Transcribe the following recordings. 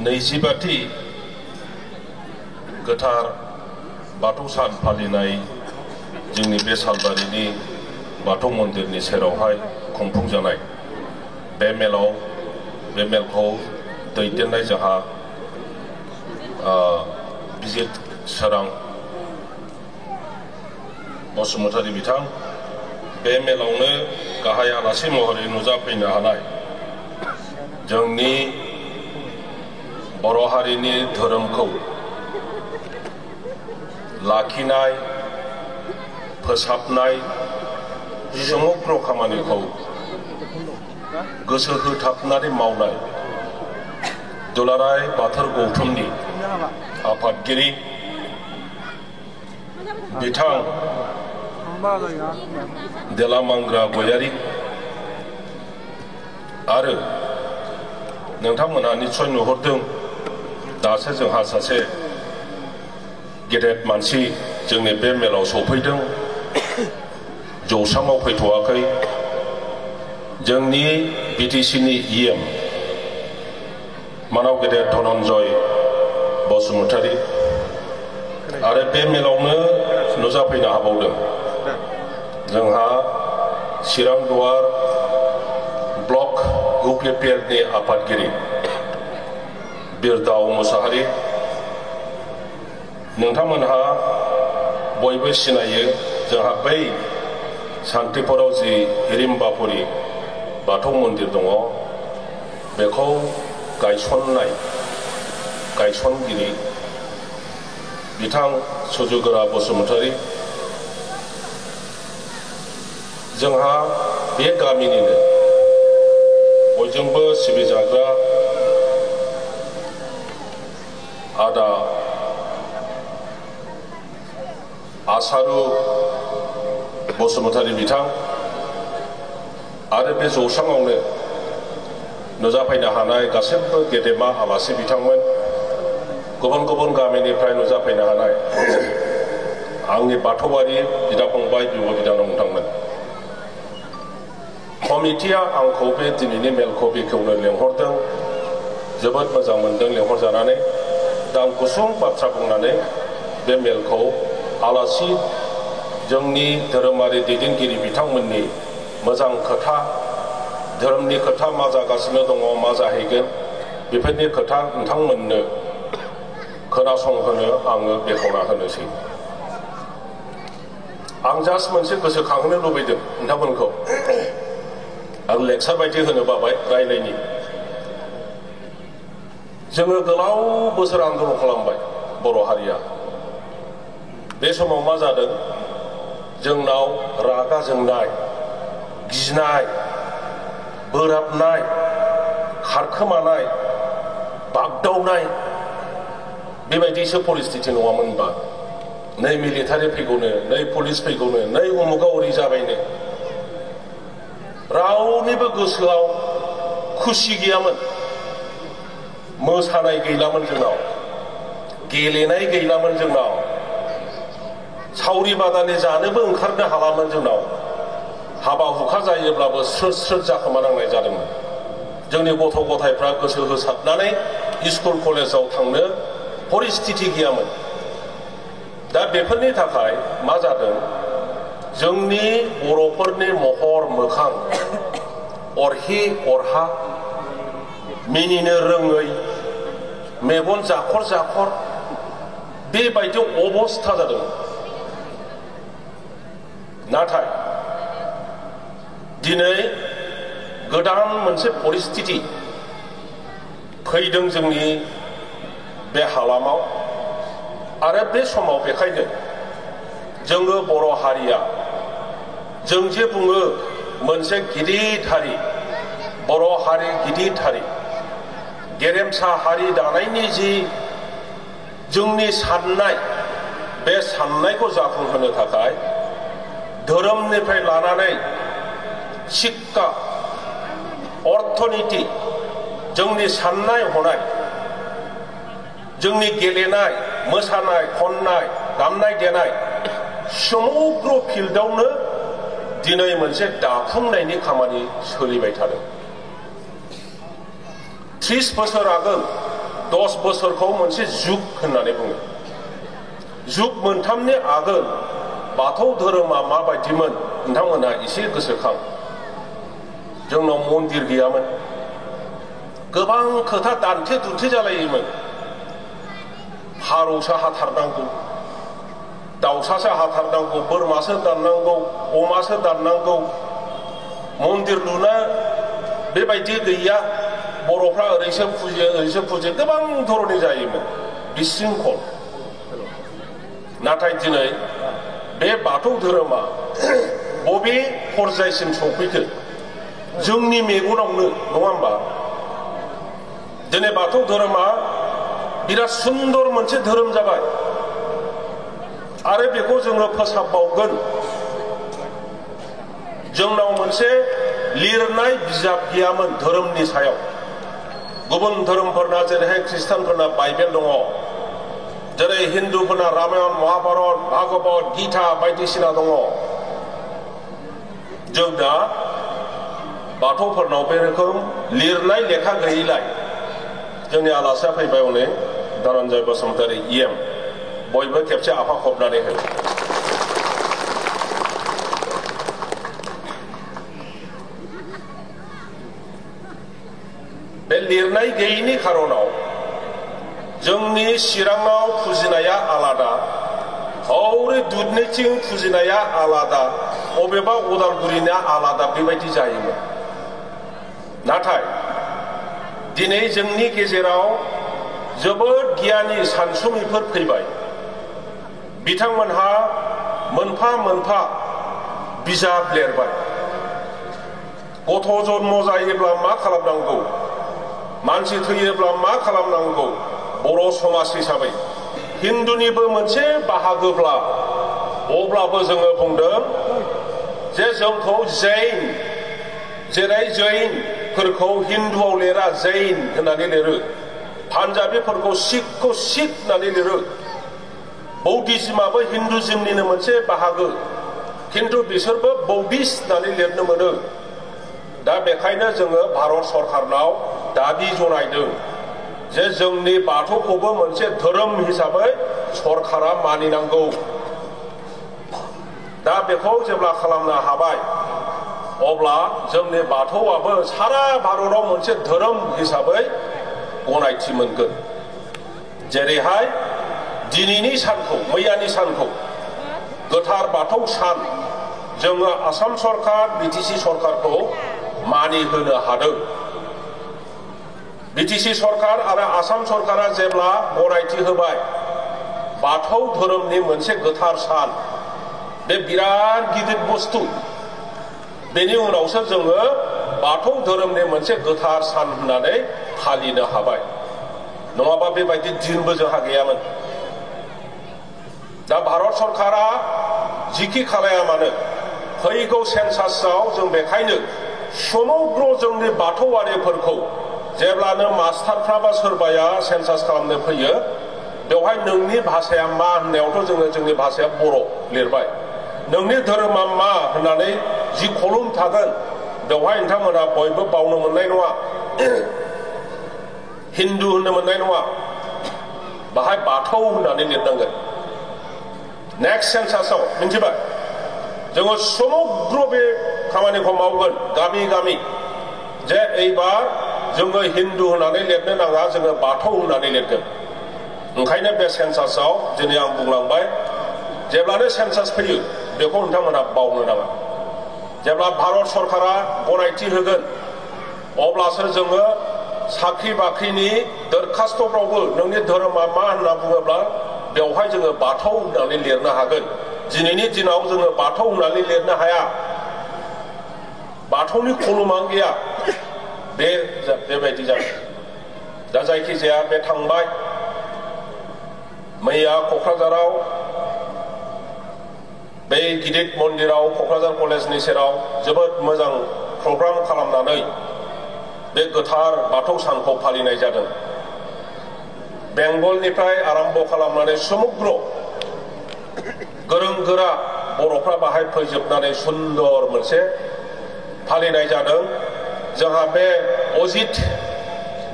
नैजिबाथि गोथार बाथौ सान फालिनाय जोंनि बे सालबारिनि बाथौ मन्दिरनि सेरावहाय खुंफुंजानाय बे मेलखौ दैदेननाय जोंहा बिजित सोरां बसुमतारी बिथां बे मेलावनो गाहाय आलासि महरै नुजाफैनो हानाय जोंनि बर' हारिनि धोरोमखौ लाखिनाय फोसाबनाय समग्र खामानिखौ गोसो होथाबनानै मावनाय दुलाराय बाथौ गौथुमनि आफादगिरि बिथां देलामांग्रा गयारी आरो नोंथांमोनहा निस्सय नुहुरदों दासो जोंहा सासे गेदेर मानसि जोंनि बे मेलाव सफैदों जौसाङाव फैथ'वाखै जोंनि बिटिसिनि इएम मानाव गेदेर धनन्जय बसुमतारी आरो बे मेलावनो नुजाफैनो हाबावदों जोंहा चिरां दुवार ब्लक इउपिपिएलनि आफादगिरि बिरदाव मुसाहारि नोंथांमोनहा बयबो सिनायो जोंहा बै सान्तिपुराव जि हिरिम्बापुरि बाथौ मन्दिर दङ बेखौ गायसनगिरि बिथां सुजुगोरा बसुमतारी जोंहा बे गामिनिनो बयजोंबो सिबिजाग्रा आदा आसारु बसुमतारी बिथां आरो बे जौसाङावनो नुजाफैनो हानाय गासैबो गेदेमा आलासि बिथांमोन गुबुन गुबुन गामिनिफ्राय नुजाफैनो हानाय आंनि बाथौआरि बिदा फंबाय बिब' बिनानाव नोंथांमोन कमिटिया आंखौ बे दिनैनि मेलखौ बेखेवनो लेंहरदों जोबोद मोजां मोनदों लेंहरजानानै दा आं गुसुं बाथ्रा बुंनानै बे मेलखौ आलासि जोंनि धोरोमारि दैदेनगिरि बिथांमोननि मोजां खोथा धोरोमनि खोथा मा जागासिनो दङ मा जाहैगोन बेफोरनि खोथा नोंथांमोननो खोनासंहोनो आङो बेखेवना होनोसै आं जास्ट मोनसे गोसोखांहोनो लुबैदों नोंथांमोनखौ आं लेक्सार बायदि होनो बाबाय रायलायनि जोङो गोलाव बोसोर आन्दलन खालामबाय बर' हारिया बे समाव मा जादों जोंनाव रागा जोंनाय गिनाय बोराबनाय खारखोमानाय बागदावनाय बेबायदिसो परिस्थिति नङामोनबा नै मिलिटारि फैगौनो नै पुलिस फैगौनो नै उमुगा ओरै जाबायनो रावनिबो गोसोआव खुसि गैयामोन मोसानाय गैलामोन जोंनाव गेलेनाय गैलामोन जोंनाव सावरि बादालि जानोबो ओंखारनो हालामोन जोंनाव हाबा हुखा जायोब्लाबो स्रोद स्रोद जाखोमानांनाय जादोंमोन जोंनि गथ' गथायफ्रा गोसो होसारनानै स्कुल कलेजाव थांनो परिस्थिति गैयामोन दा बेफोरनि थाखाय मा जादों जोंनि बर'फोरनि महर मोखां अरहि अरहा मिनिनो रोङै मेगन जाखर जाखर बेबायदि अबस्था जादों नाथाय दिनै गोदान मोनसे परिस्थिति फैदों जोंनि बे हालामाव आरो बे समाव बेखायनो जोङो बर' हारिया जों जे बुङो मोनसे गिदिर हारि बर' हारि गिदिर हारि गेरेमसा हारि दानायनि जि जोंनि साननाय बे साननायखौ जाफुंहोनो थाखाय धोरोमनिफ्राय लानानै शिक्षा अर्थनीति जोंनि साननाय हनाय जोंनि गेलेनाय मोसानाय खननाय दामनाय देनाय समग्र फिल्डआवनो दिनै मोनसे दाफुंनायनि खामानि सोलिबाय थादों 30 बोसोर आगोल 10 बोसोरखौ मोनसे जुग होननानै बुङो। जुग मोनथामनि आगोल बाथौ धोरोमा माबायदिमोन नोंथांमोना एसे गोसोखां। जोंनाव मन्दिर गैयामोन, गोबां खोथा दान्थे दुन्थे जालायोमोन। फारौसो हाथारनांगौ, दाउसासो हाथारनांगौ, बोरमासो दाननांगौ, अमासो दाननांगौ, मन्दिर लुना बेबायदि गैया, बर'फ्रा ओरैसो फुजियो गोबां धरननि जायोमोन, बिशृंखल। नाथाय दिनै बे बाथौ धोरोमा बबे पर्यायसिम सफैखो जोंनि मेगनावनो, नङा होमबा? दिनै बाथौ धोरोमा बिराद सुन्दर मोनसे धोरोम जाबाय आरो बेखौ जोङो फोसाबबावगोन। जोंनाव मोनसे लिरनाय बिजाब गैयामोन धोरोमनि सायाव। गुबुन धोरोमफोरना जेरैहाय ख्रिस्टानफोरना बाइबेल दङ, जेरै हिन्दुफोरना रामायण, महाभारत, भागवत, गीता बायदिसिना दङ। जों दा बाथौफोरनाव बे रोखोम लिरनाय लेखा गैयैलाय जोंनि आलासिया फैबाय हनै धनन्जय बसुमतारी EM, बयबो खेबसे आफा खबनानै हो। बे लिरनाय गैयैनि खारनाव जोंनि चिराङाव फुजिनाया आलादा, हौरै दुधनैथिं फुजिनाया आलादा, अबेबा उदालगुरिना आलादा, बेबायदि जायोमोन। नाथाय दिनै जोंनि गेजेराव जोबोद गियानि सानसुमैफोर फैबाय। बिथांमोनहा मोनफा मोनफा बिजाब लिरबाय। गथ' जन्म जायोब्ला मा खालामनांगौ, मानसि थैयोब्ला मा खालामनांगौ, बर' समाज हिसाबै हिन्दुनिबो मोनसे बाहागोब्ला, अब्लाबो जोङो बुंदों जे जोंखौ जैन, जेरै जैनफोरखौ हिन्दुआव लिरा जैन होननानै लिरो, पान्जाबिफोरखौ सिखखौ सिख होननानै लिरो, बौद्धिज्माबो हिन्दुजिमनिनो मोनसे बाहागो, खिन्थु बिसोरबो बौद्धिस्ट होननानै लिरनो मोनो। दा बेखायनो जोङो भारत सरकारनाव दाबि जनायदों जे जोंनि बाथौखौबो मोनसे धोरोम हिसाबै सरकारा मानिनांगौ। दा बेखौ जेब्ला खालामनो हाबाय अब्ला जोंनि बाथौआबो सारा भारताव मोनसे धोरोम हिसाबै गनायथि मोनगोन। जेरैहाय दिनैनि सानखौ, मैयानि सानखौ गोथार बाथौ सान जोङो आसाम सरकार, BTC सरकारखौ मानिहोनो हादों। BTC सरकार आरो आसाम सरकारा जेब्ला गनायथि होबाय बाथौ धोरोमनि मोनसे गोथार सान, बे बिराद गिदिर बुस्थु, बेनि उनावसो जोङो बाथौ धोरोमनि मोनसे गोथार सान होननानै फालिनो हाबाय। नङाबा बेबायदि दिनबो जोंहा गैयामोन। दा भारत सरकारा जिखि खालाया मानो फैगौ सेन्सासआव जों बेखायनो समग्र जोंनि बाथौआरिफोरखौ, जेब्लानो मास्टारफ्रा बा सोरबाया सेन्सास खालामनो फैयो, बेवहाय नोंनि भाषाया मा होननायावथ' जोङो जोंनि भाषाया बर' लिरबाय, नोंनि धोरोमा मा होननानै जि कलम थागोन बेवहाय नोंथांमोना बयबो बावनो मोननाय नङा, हिन्दु होननो मोननाय नङा, बाहाय बाथौ होननानै लिरनांगोन। नेक्स्ट सेन्सासआव मिन्थिबाय, जोङो समग्र बे खामानिखौ मावगोन गामि गामि, जे एबार जोङो हिन्दु होननानै लिरनो नाङा, जोङो बाथौ होननानै लिरगोन। ओंखायनो बे सेन्सासआव दिनै आं बुंलांबाय, जेब्लानो सेन्सास फैयो बेखौ नोंथांमोना बावनो नाङा। जेब्ला भारत सरकारा गनायथि होगोन अब्लासो जोङो साख्रि बाख्रिनि दरखास्तफ्रावबो नोंनि धोरोमा मा होनना बुङोब्ला बेवहाय जोङो बाथौ होननानै लिरनो हागोन। दिनैनि दिनाव जोङो बाथौ होननानै लिरनो हाया, बाथौनि कलमानो गैया, बेबायदि जाबाय। दा जायखिजाया बे थांबाय। मैया क'क्राझाराव बे गिदिर मन्दिराव, क'क्राझार कलेजनि सेराव जोबोद मोजां प्रग्राम खालामनानै बे गोथार बाथौ सानखौ फालिनाय जादों। बेंगलनिफ्राय आरम्भ खालामनानै समग्र गोरों गोरा बर'फ्रा बाहाय फैजोबनानै सुन्दर मोनसे फालिनाय जादों। जोंहा बे अजित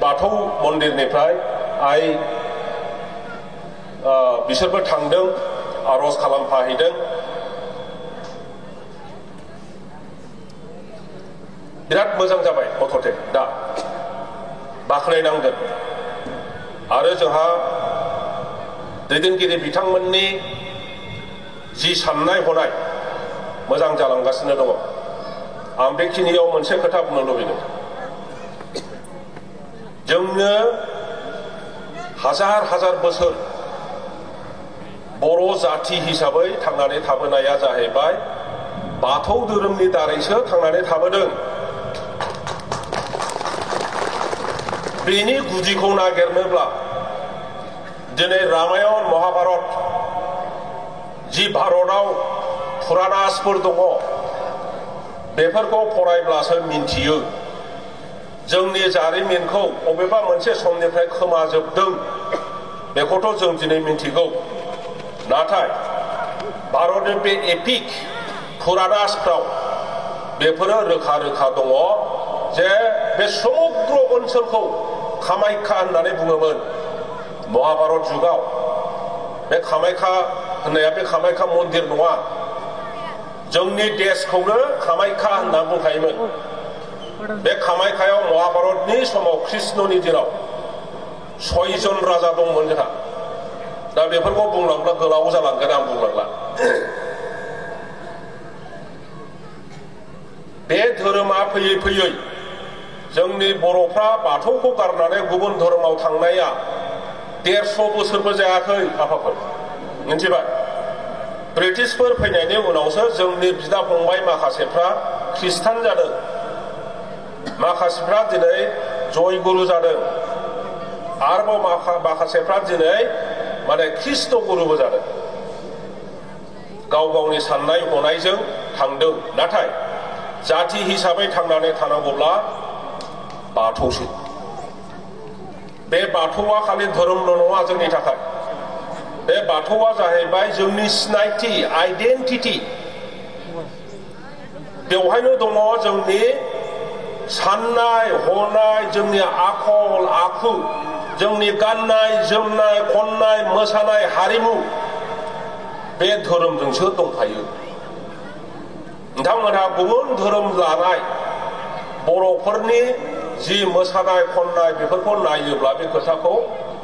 बाथौ मन्दिरनिफ्राय बिसोरबो थांदों आरज खालामफाहैदों बिराद मोजां जाबाय मथथे दा बाख्नायनांगोन आरो जोंहा दैदेनगिरि बिथांमोननि जि साननाय हनाय मोजां जालांगासिनो दङ आं बेखिनियाव मोनसे खोथा बुंनो लुबैदों जोंनो हाजार हाजार बोसोर बर' जाथि हिसाबै थांनानै थाबोनाया जाहैबाय बाथौ धोरोमनि दारैसो थांनानै थाबोदों बेनि गुदिखौ नागिरनोब्ला दिनै रामायण महाभारत जि भारताव पुरानासफोर दङ बेफोरखौ फरायब्लासो मिन्थियो जोंनि जारिमिनखौ बबेबा मोनसे समनिफ्राय खोमाजोबदों बेखौथ' जों दिनै मिन्थिगौ नाथाय भारतनि बे एपिक पुरानासफ्राव बेफोरो रोखा रोखा दङ जे बे समग्र ओनसोलखौ कामाख्या होननानै बुङोमोन महाभारत जुगाव बे कामाख्या होननाया बे कामाख्या मन्दिर नङा जोंनि देशखौनो कामाख्या होनना बुंखायोमोन बे कामाख्यायाव महाभारतनि समाव कृष्णनि दिनाव 6 जन राजा दंमोन जोंहा दा बेफोरखौ बुंलांब्ला गोलाव जालांगोन आं बुंलांला बे धोरोमा फैयै फैयै जोंनि बर'फ्रा बाथौखौ गारनानै गुबुन धोरोमाव थांनाया 150 बोसोरबो जायाखै आफाफोर मिन्थिबाय ब्रिटिशफोर फैनायनि उनावसो जोंनि बिदा फंबाय माखासेफ्रा ख्रिस्टान जादों माखासेफ्रा दिनै जयगुरु जादों आरोबाव माखासेफ्रा दिनै माने ख्रिस्ट गुरुबो जादों गाव गावनि साननाय हनायजों थांदों नाथाय जाथि हिसाबै थांनानै थानांगौब्ला बाथौसो बे बाथौआ खालि धोरोमल' नङा जोंनि थाखाय बे बाथौआ जाहैबाय जोंनि सिनायथि आइडेन्टिटि बेवहायनो दङ जोंनि साननाय हनाय जोंनि आखल आखु जोंनि गाननाय जोमनाय खननाय मोसानाय हारिमु बे धोरोमजोंसो दंफायो नोंथांमोनहा गुबुन धोरोम लानाय बर'फोरनि जि मोसानाय खननाय बेफोरखौ नायोब्ला बे खोथाखौ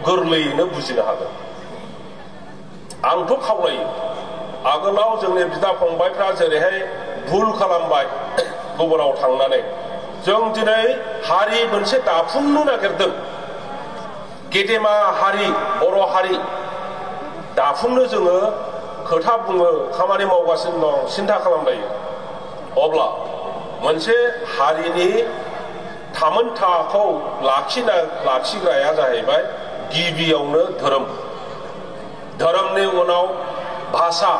गोरलैयैनो बुजिनो हागोन आंथ' खावलायो आगोलाव जोंनि बिदा फंबायफ्रा जेरैहाय भुल खालामबाय गुबुनाव थांनानै जों दिनै हारि मोनसे दाफुंनो नागिरदों गेदेमा हारि बर' हारि दाफुंनो जोङो खोथा बुङो खामानि मावगासिनो दं सिन्था खालामलायो अब्ला मोनसे हारिनि थामोनथाखौ लाखिग्राया जाहैबाय गिबियावनो धोरोम धोरोमनि उनाव भाषा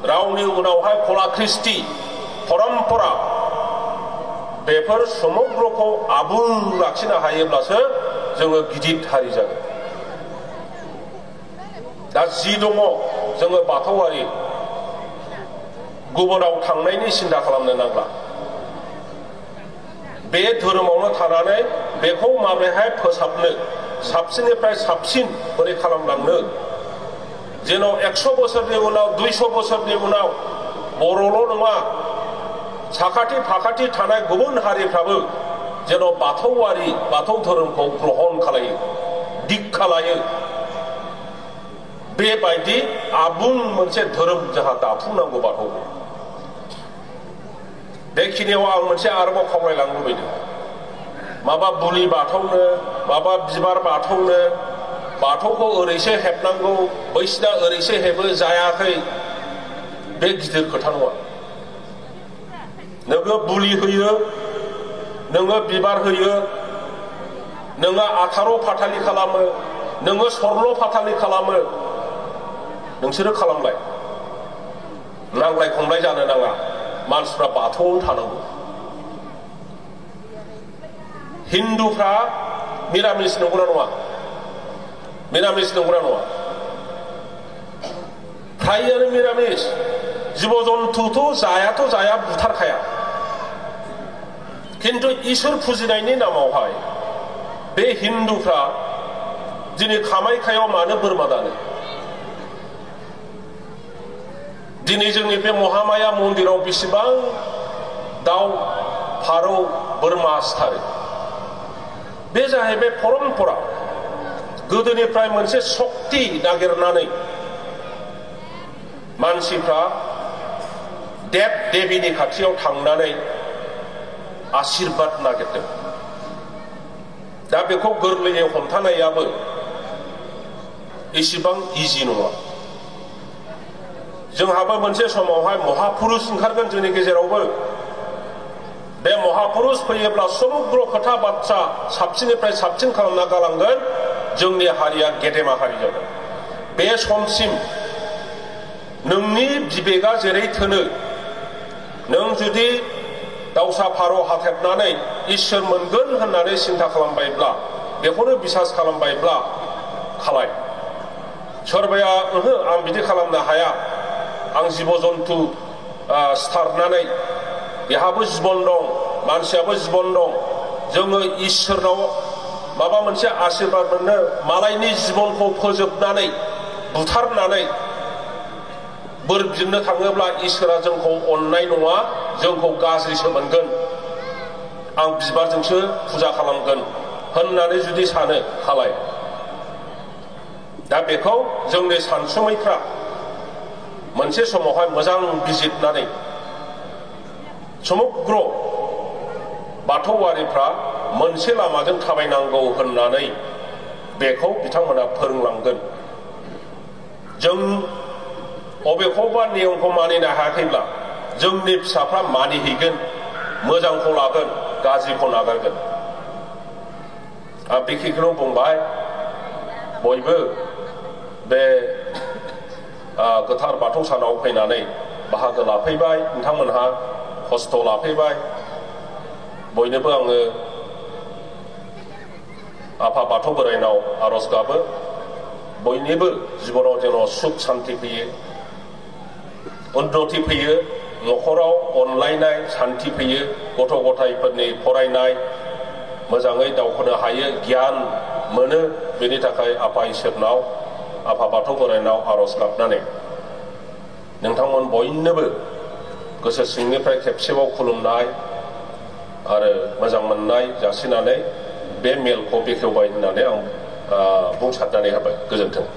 रावनि उनावहाय कला कृष्टि परम्परा बेफोर समग्रखौ आबुं लाखिनो हायोब्लासो जोङो गिदिर हारि जागोन दा जि दङ जोङो बाथौआरि गुबुनाव थांनायनि सिन्था खालामनो नांला बे धोरोमावनो थानानै बेखौ माबोरैहाय फोसाबनो साबसिननिफ्राय साबसिन बोरै खालामलांनो जेन' 100 बोसोरनि उनाव 200 बोसोरनि उनाव बर'ल' नङा साखाथि फाखाथि थानाय गुबुन हारिफ्राबो जेन' बाथौआरि बाथौ धोरोमखौ ग्रहण खालायो दिक्षा लायो बेबायदि आबुं मोनसे धोरोम जोंहा दाफुंनांगौ बाथौखौ बेखिनियाव आं मोनसे आरोबाव खावलायलांनो लुबैदों माबा बुलि बाथौनो माबा बिबार बाथौनो बाथौखौ ओरैसो हेबनांगौ बैसिना ओरैसो हेबो जायाखै बे गिदिर खोथा नङा नोङो बुलि होयो नोङो बिबार होयो नोङो आथार' फाथालि खालामो नोङो सरल' फाथालि खालामो नोंसोरो खालामलाय नांलाय खमलाय जानो नाङा मानसिफ्रा बाथौआवनो थानांगौ हिन्दुफ्रा मिरामिस नंगौना नङा मिरामिस नंगौना नङा फ्रायानो मिरामिस जीव जन्तुथ' जाया बुथारखाया किन्तु इसोर फुजिनायनि नामावहाय बे हिन्दुफ्रा दिनै कामाख्यायाव मानो बोरमा दानो? दिनै जोंनि बे महामाया मन्दिराव बेसेबां दाउ फारौ बोरमा सिथारो? बे जाहैबाय परम्परा, गोदोनिफ्राय मोनसे शक्ति नागिरनानै मानसिफ्रा देब देबीनि खाथियाव थांनानै आशीर्बाद नागिरदों। दा बेखौ गोरलैयै हमथानायाबो एसेबां इजि नङा। जोंहाबो मोनसे समावहाय महापुरुष ओंखारगोन जोंनि गेजेरावबो। बे महापुरुष फैयोब्ला समग्र खोथा बाथ्रा साबसिननिफ्राय साबसिन खालामना गालांगोन, जोंनि हारिया गेदेमा हारि जागोन। बे समसिम नोंनि बिबेगा जेरै थोनो, नों जुदि दाउसा फारौ हाथेरनानै इसोर मोनगोन होननानै सिन्था खालामबायब्ला, बेखौनो बिसास खालामबायब्ला खालाय। सोरबाया ओहो आं बिदि खालामनो हाया, आं जिब जन्तु सिथारनानै, बेहाबो जिबन दं, मानसियाबो जिबन दं, जोङो इसोरनाव माबा मोनसे आशीर्बाद मोननो मालायनि जिबनखौ फोजोबनानै बुथारनानै बोर बिनो थाङोब्ला इसोरा जोंखौ अननाय नङा, जोंखौ गाज्रिसो मोनगोन, आं बिबारजोंसो फुजा खालामगोन होननानै जुदि सानो खालाय। दा बेखौ जोंनि सानसुमैफ्रा मोनसे समावहाय मोजां बिजिरनानै समग्र बाथौआरिफ्रा मोनसे लामाजों थाबायनांगौ होननानै बेखौ बिथांमोना फोरोंलांगोन। जों अबेखौबा नियमखौ मानिनो हायाखैब्ला जोंनि फिसाफ्रा मानिहैगोन, मोजांखौ लागोन, गाज्रिखौ नागारगोन। आं बेखिनिखौनो बुंबाय। बयबो बे गोथार बाथौ सानाव फैनानै बाहागो लाफैबाय, नोंथांमोनहा खस्थ' लाफैबाय। बयनोबो आङो आफा बाथौ बोराइनाव आरज गाबो, बयनिबो जिबनाव जेन' सुख सान्ति फैयो, उन्नति फैयो, न'खराव अनलायनाय सान्ति फैयो, गथ' गथायफोरनि फरायनाय मोजाङै दावखोनो हायो, गियान मोनो। बेनि थाखाय आफा इसोरनाव, आफा बाथौ बोराइनाव आरज गाबनानै नोंथांमोन बयनोबो गोसो सिंनिफ्राय खेबसेबाव खुलुमनाय आरो मोजां मोननाय जासिनानै बे मेलखौ बेखेवबाय होननानै आं बुंसारनानै होबाय। गोजोन्थों।